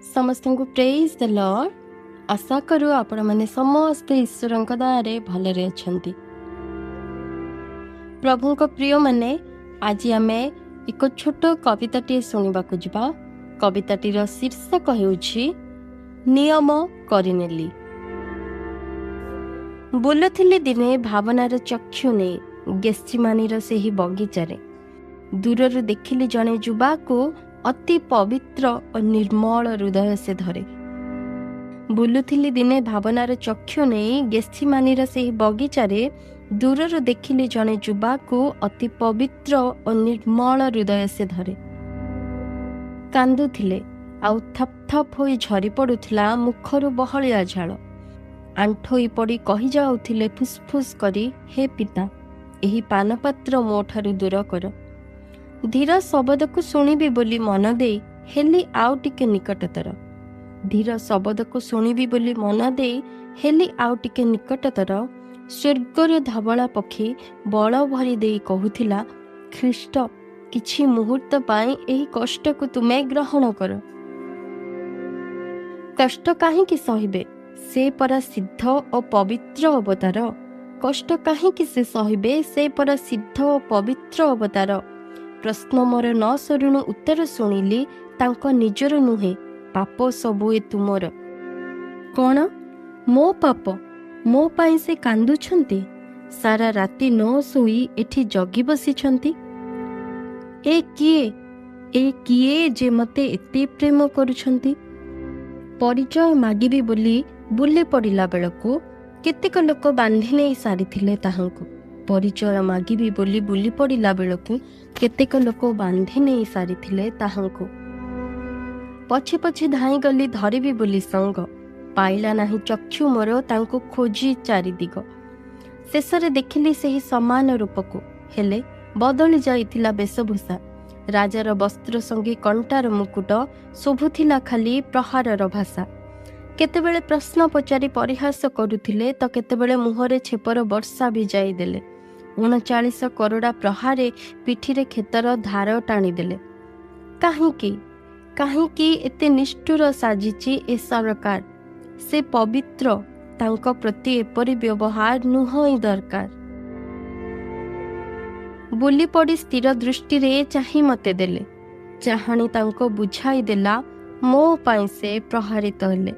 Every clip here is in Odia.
समस्त को प्रेज द लॉर्ड। आशा करू आपण माने समस्ते ईश्वर दयारे भलरे अछंती। प्रभु को प्रिय माने आज आमे एक छोट कविताटी शुणवाक जा। कविताटीर शीर्षक हेउछि नियम करिनेली। बुलुथिली दिने भावनार चक्षु ने गेस्टिमानीर सेही बगीचारे दूरରୁ ଦେଖିଲି ଜଣେ ଯୁବାକୁ ଅତି ପବିତ୍ର ଓ ନିର୍ମଳ ହୃଦୟ ସେ ଧରେ। ବୁଲୁଥିଲି ଦିନେ ଭାବନାର ଚକ୍ଷୁ ନେଇ ଗେସ୍ଥିମାନିର ସେହି ବଗିଚାରେ ଦୂରରୁ ଦେଖିଲି ଜଣେ ଯୁବାକୁ ଅତି ପବିତ୍ର ଓ ନିର୍ମଳ ହୃଦୟ ସେ ଧରେ। କାନ୍ଦୁଥିଲେ ଆଉ ଥପ୍ ଥପ୍ ହୋଇ ଝରି ପଡ଼ୁଥିଲା ମୁଖରୁ ବହଳିଆ ଝାଳ। ଆଣ୍ଠୋଇ ପଡ଼ି କହିଯାଉଥିଲେ ଫୁସ୍ଫୁସ୍ କରି, ହେ ପିତା, ଏହି ପାନପାତ୍ର ମୋ ଠାରୁ ଦୂର କର। ଧୀର ଶବଦକୁ ଶୁଣିବି ବୋଲି ମନ ଦେଇ ହେଲି ଆଉ ଟିକେ ନିକଟତର। ଧୀର ଶବଦକୁ ଶୁଣିବି ବୋଲି ମନ ଦେଇ ହେଲି ଆଉ ଟିକେ ନିକଟତର। ସ୍ୱର୍ଗର ଧବଳା ପକ୍ଷୀ ବଳ ଭରି ଦେଇ କହୁଥିଲା, ଖ୍ରୀଷ୍ଟ, କିଛି ମୁହୂର୍ତ୍ତ ପାଇଁ ଏହି କଷ୍ଟକୁ ତୁମେ ଗ୍ରହଣ କର। କଷ୍ଟ କାହିଁକି ସହିବେ? ସେ ପରା ସିଦ୍ଧ ଓ ପବିତ୍ର ଅବତାର। କଷ୍ଟ କାହିଁକି ସେ ସହିବେ? ସେ ପରା ସିଦ୍ଧ ଓ ପବିତ୍ର ଅବତାର। ପ୍ରଶ୍ନ ମୋର ନ ସରୁଣୁ ଉତ୍ତର ଶୁଣିଲି, ତାଙ୍କ ନିଜର ନୁହେଁ, ପାପ ସବୁ ଏ ତୁମର। କ'ଣ ମୋ ପାପ? ମୋ ପାଇଁ ସେ କାନ୍ଦୁଛନ୍ତି? ସାରା ରାତି ନ ଶୋଇ ଏଠି ଜଗି ବସିଛନ୍ତି? ଏ କିଏ ଯେ ମୋତେ ଏତେ ପ୍ରେମ କରୁଛନ୍ତି? ପରିଚୟ ମାଗିବି ବୋଲି ବୁଲି ପଡ଼ିଲା ବେଳକୁ କେତେକ ଲୋକ ବାନ୍ଧି ନେଇ ସାରିଥିଲେ ତାହାଙ୍କୁ। ପରିଚୟ ମାଗିବି ବୋଲି ବୁଲି ପଡ଼ିଲା ବେଳକୁ କେତେକ ଲୋକ ବାନ୍ଧି ନେଇ ସାରିଥିଲେ ତାହାଙ୍କୁ। ପଛେ ପଛେ ଧାଇଁଗଲି ଧରିବି ବୋଲି ସଙ୍ଗ। ପାଇଲା ନାହିଁ ଚକ୍ଷୁ ମୋର ତାଙ୍କୁ ଖୋଜି ଚାରିଦିଗ। ଶେଷରେ ଦେଖିଲି ସେହି ସମାନ ରୂପକୁ, ହେଲେ ବଦଳି ଯାଇଥିଲା ବେଶଭୂଷା। ରାଜାର ବସ୍ତ୍ର ସଙ୍ଗେ କଣ୍ଟାର ମୁକୁଟ, ଶୋଭୁଥିଲା ଖାଲି ପ୍ରହାରର ଭାଷା। କେତେବେଳେ ପ୍ରଶ୍ନ ପଚାରି ପରିହାସ କରୁଥିଲେ ତ କେତେବେଳେ ମୁହଁରେ ଛେପର ବର୍ଷା ଭିଜାଇ ଦେଲେ। 39 କରଡ଼ା ପ୍ରହାରେ ପିଠିରେ କ୍ଷେତର ଧାର ଟାଣିଦେଲେ। କାହିଁକି ଏତେ ନିଷ୍ଠୁର ସାଜିଛି ଏ ସରକାର? ସେ ପବିତ୍ର, ତାଙ୍କ ପ୍ରତି ଏପରି ବ୍ୟବହାର ନୁହଁ ଦରକାର। ବୁଲି ପଡ଼ି ସ୍ଥିର ଦୃଷ୍ଟିରେ ଚାହିଁ ମୋତେ ଦେଲେ। ଚାହାଣି ତାଙ୍କ ବୁଝାଇ ଦେଲା, ମୋ ପାଇଁ ସେ ପ୍ରହାରିତ ହେଲେ।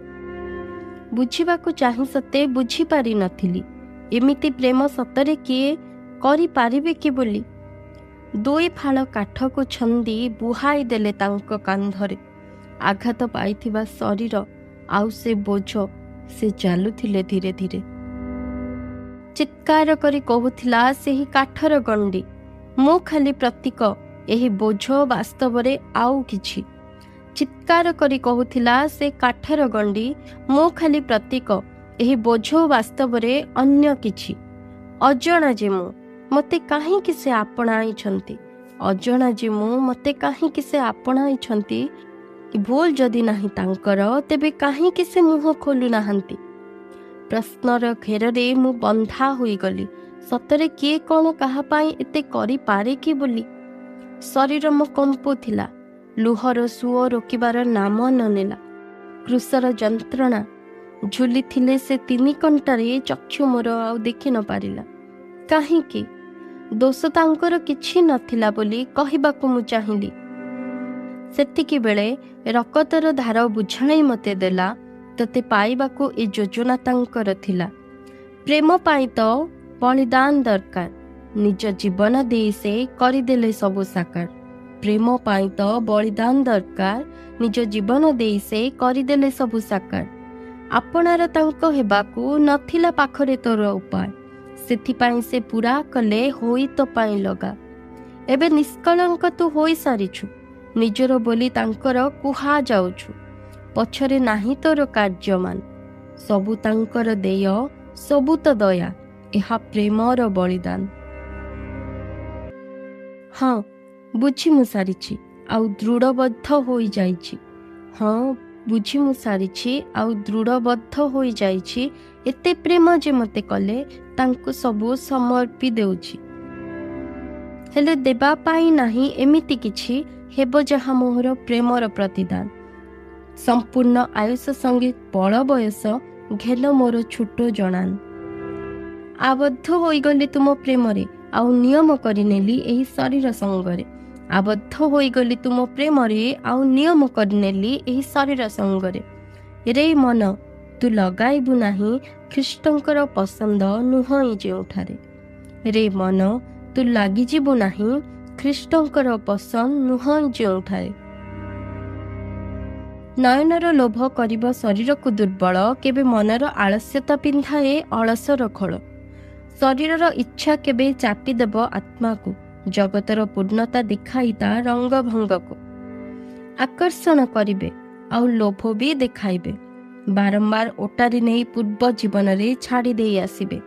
ବୁଝିବାକୁ ଚାହିଁ ସତେ ବୁଝିପାରି ନଥିଲି, ଏମିତି ପ୍ରେମ ସତରେ କିଏ କରିପାରିବେ କି ବୋଲି। 2 ଫାଳ କାଠକୁ ଛନ୍ଦି ବୁହାଇ ଦେଲେ ତାଙ୍କ କାନ୍ଧରେ। ଆଘାତ ପାଇଥିବା ଶରୀର ଆଉ ସେ ବୋଝ, ସେ ଚାଲୁଥିଲେ ଧୀରେ ଧୀରେ। ଚିତ୍କାର କରି କହୁଥିଲା ସେହି କାଠର ଗଣ୍ଡି, ମୁଁ ଖାଲି ପ୍ରତୀକ, ଏହି ବୋଝ ବାସ୍ତବରେ ଆଉ କିଛି। ଚିତ୍କାର କରି କହୁଥିଲା ସେ କାଠର ଗଣ୍ଡି, ମୁଁ ଖାଲି ପ୍ରତୀକ, ଏହି ବୋଝ ବାସ୍ତବରେ ଅନ୍ୟ କିଛି। ଅଜଣା ଯେ ମୁଁ, ମୋତେ କାହିଁକି ସେ ଆପଣାଇଛନ୍ତି? ଅଜଣା ଯେ ମୁଁ, ମୋତେ କାହିଁକି ସେ ଆପଣାଇଛନ୍ତି? ଭୁଲ ଯଦି ନାହିଁ ତାଙ୍କର, ତେବେ କାହିଁକି ସେ ମୁହଁ ଖୋଲୁ ନାହାନ୍ତି? ପ୍ରଶ୍ନର ଘେରରେ ମୁଁ ବନ୍ଧା ହୋଇଗଲି। ସତରେ କିଏ କ'ଣ କାହା ପାଇଁ ଏତେ କରିପାରେ କି ବୋଲି। ଶରୀର ମୋ କମ୍ପୁଥିଲା। ଲୁହର ସୁଅ ରୋକିବାର ନାମ ନ ନେଲା। କୃଷର ଯନ୍ତ୍ରଣା ଝୁଲିଥିଲେ ସେ 3 କଣ୍ଟାରେ ଚକ୍ଷୁ ମୋର ଆଉ ଦେଖି ନ ପାରିଲା। କାହିଁକି? ଦୋଷ ତାଙ୍କର କିଛି ନଥିଲା ବୋଲି କହିବାକୁ ମୁଁ ଚାହିଁଲି। ସେତିକି ବେଳେ ରକତର ଧାର ବୁଝାଇ ମୋତେ ଦେଲା, ତୋତେ ପାଇବାକୁ ଏ ଯୋଜନା ତାଙ୍କର ଥିଲା। ପ୍ରେମ ପାଇଁ ତ ବଳିଦାନ ଦରକାର। ନିଜ ଜୀବନ ଦେଇ ସେ କରିଦେଲେ ସବୁ ସାକାର। ପ୍ରେମ ପାଇଁ ତ ବଳିଦାନ ଦରକାର। ନିଜ ଜୀବନ ଦେଇ ସେ କରିଦେଲେ ସବୁ ସାକାର। ଆପଣାର ତାଙ୍କ ହେବାକୁ ନଥିଲା ପାଖରେ ତୋର ଉପାୟ। ସେଥିପାଇଁ ସେ ପୁରା କଲେ ହୋଇ ତୋ ପାଇଁ ଲଗା। ଏବେ ନିଷ୍କଳଙ୍କ ତୁ ହୋଇସାରିଛୁ, ନିଜର ବୋଲି ତାଙ୍କର କୁହାଯାଉଛୁ। ପଛରେ ନାହିଁ ତୋର କାର୍ଯ୍ୟମାନ। ସବୁ ତାଙ୍କର ଦେୟ, ସବୁ ତ ଦୟା, ଏହା ପ୍ରେମର ବଳିଦାନ। ହଁ, ବୁଝି ମୁଁ ସାରିଛି ଆଉ ଦୃଢ଼ବଦ୍ଧ ହୋଇଯାଇଛି। ବୁଝି ମୁଁ ସାରିଛି ଆଉ ଦୃଢ଼ବଦ୍ଧ ହୋଇଯାଇଛି। ଏତେ ପ୍ରେମ ଯେ ମୋତେ କଲେ, ତାଙ୍କୁ ସବୁ ସମର୍ପି ଦେଉଛି। ହେଲେ ଦେବା ପାଇଁ ନାହିଁ ଏମିତି କିଛି, ହେବ ଯାହା ମୋହର ପ୍ରେମର ପ୍ରତିଦାନ। संपूर्ण आयुष संगे बल बयस घेल मोर छोट जनान। आबद्ध होइगली तुम प्रेम रे आउ नियम करिनेली एही शरीर संगरे। आबद्ध होइगली तुम प्रेम रे आउ नियम करिनेली एही शरीर संगरे। रे मन तू लगाइबु नाही ख्रीष्टंकर पसंद नुहई जेउठारे। रे मन तू लागिजिबु नाही ख्रीष्टंकर पसंद नुहई जेउठारे। नयनर लोभ करिब शरीर को दुर्बल, केबे मनर आलस्यता पिंधाए अलसर खोल। शरीरर इच्छा केबे चापिदेब आत्मा को, जगतर पूर्णता दिखाईता रंग भंग को। आकर्षण करिबे आउ लोभ भी देखाइबे, बारंबार ओटारी नहीं पूर्व जीवन रे छाड़ी दे आसिबे।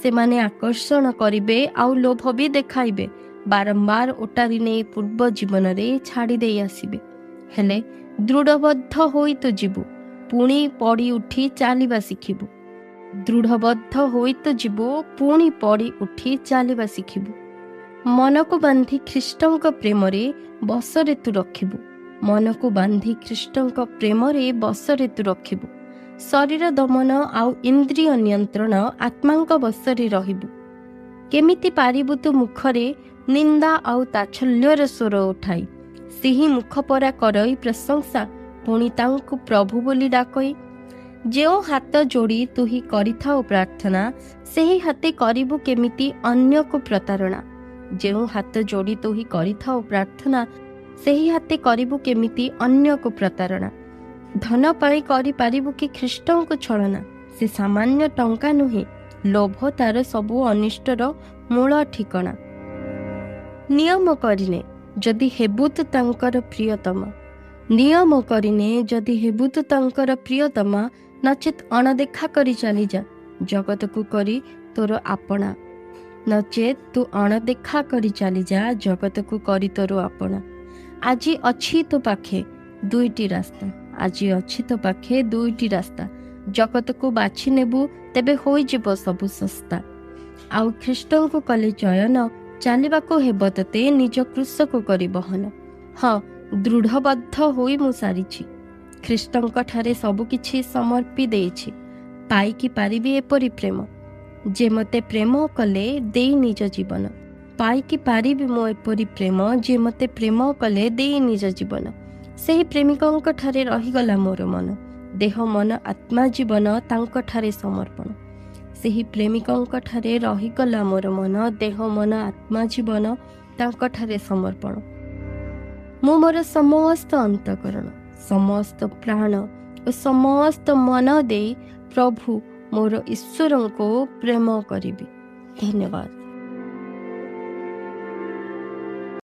से माने आकर्षण करिबे आउ लोभ भी देखाइबे, बारंबार ओटारी नहीं पूर्व जीवन रे छाड़ी दे आसिबे। हेले दृढ़बद्ध होई तो जीवु, पुणी पड़ी उठी चालिबा शिखिबु। दृढ़बद्ध होई तो जीवु, पुणी पड़ी उठी चालिबा शिखिबु। मन को बांधी ख्रीष्टंक प्रेम रे बसरे तू रखिबु। मन को बांधी ख्रीष्टंक प्रेम रे बसरे तू रखिबु। शरीर दमन आउ इंद्रिय नियंत्रण आत्मांक बसरे रहिबु। केमिति पारिबु तू मुखरे निंदा आउ ताच्छल्यर स्वर उठाई। ସେହି ମୁଖ ପରା କରଇ ପ୍ରଶଂସା, ପୁଣି ତାଙ୍କୁ ପ୍ରଭୁ ବୋଲି ଡାକଇ। ଯେଉଁ ହାତ ଯୋଡ଼ି ତୁହି କରିଥାଉ ପ୍ରାର୍ଥନା, ସେହି ହାତେ କରିବୁ କେମିତି ଅନ୍ୟକୁ ପ୍ରତାରଣା। ଯେଉଁ ହାତ ଯୋଡ଼ି ତୁହି କରିଥାଉ ପ୍ରାର୍ଥନା, ସେହି ହାତେ କରିବୁ କେମିତି ଅନ୍ୟକୁ ପ୍ରତାରଣା। ଧନ ପାଇଁ କରିପାରିବୁ କି ଖ୍ରୀଷ୍ଟଙ୍କୁ ଛଳନା। ସେ ସାମାନ୍ୟ ଟଙ୍କା ନୁହେଁ, ଲୋଭ ତାର ସବୁ ଅନିଷ୍ଟର ମୂଳ ଠିକଣା। ନିୟମ କରିନେ ଯଦି ହେବୁ ତୁ ତାଙ୍କର ପ୍ରିୟତମ। ନିୟମ କରିନେ ଯଦି ହେବୁ ତୁ ତାଙ୍କର ପ୍ରିୟତମ, ନଚେତ୍ ଅଣଦେଖା କରି ଚାଲିଯା ଜଗତକୁ କରି ତୋର ଆପଣା। ନଚେତ୍ ତୁ ଅଣଦେଖା କରି ଚାଲିଯା ଜଗତକୁ କରି ତୋର ଆପଣା। ଆଜି ଅଛି ତୋ ପାଖେ ଦୁଇଟି ରାସ୍ତା, ଆଜି ଅଛି ତୋ ପାଖେ ଦୁଇଟି ରାସ୍ତା। ଜଗତକୁ ବାଛି ନେବୁ ତେବେ ହୋଇଯିବ ସବୁ ଶସ୍ତା। ଆଉ ଖ୍ରୀଷ୍ଟଙ୍କୁ କଲେ ଚୟନ, ଚାଲିବାକୁ ହେବ ତତେ ନିଜ କୃଷକୁ କରି ବହନ। ହଁ, ଦୃଢ଼ବଦ୍ଧ ହୋଇ ମୁଁ ସାରିଛି, ଖ୍ରୀଷ୍ଟଙ୍କ ଠାରେ ସବୁକିଛି ସମର୍ପି ଦେଇଛି। ପାଇକି ପାରିବି ଏପରି ପ୍ରେମ, ଯେ ମୋତେ ପ୍ରେମ କଲେ ଦେଇ ନିଜ ଜୀବନ। ପାଇକି ପାରିବି ମୁଁ ଏପରି ପ୍ରେମ, ଯେ ମୋତେ ପ୍ରେମ କଲେ ଦେଇ ନିଜ ଜୀବନ। ସେହି ପ୍ରେମିକଙ୍କ ଠାରେ ରହିଗଲା ମୋର ମନ, ଦେହ ମନ ଆତ୍ମା ଜୀବନ ତାଙ୍କ ଠାରେ ସମର୍ପଣ। ସେହି ପ୍ରେମିକଙ୍କ ଠାରେ ରହିଗଲା ମୋର ମନ, ଦେହ ମନ ଆତ୍ମା ଜୀବନ ତାଙ୍କ ଠାରେ ସମର୍ପଣ। ମୁଁ ମୋର ସମସ୍ତ ଅନ୍ତଃକରଣ, ସମସ୍ତ ପ୍ରାଣ ଓ ସମସ୍ତ ମନ ଦେଇ ପ୍ରଭୁ ମୋର ଈଶ୍ୱରଙ୍କୁ ପ୍ରେମ କରିବି। ଧନ୍ୟବାଦ।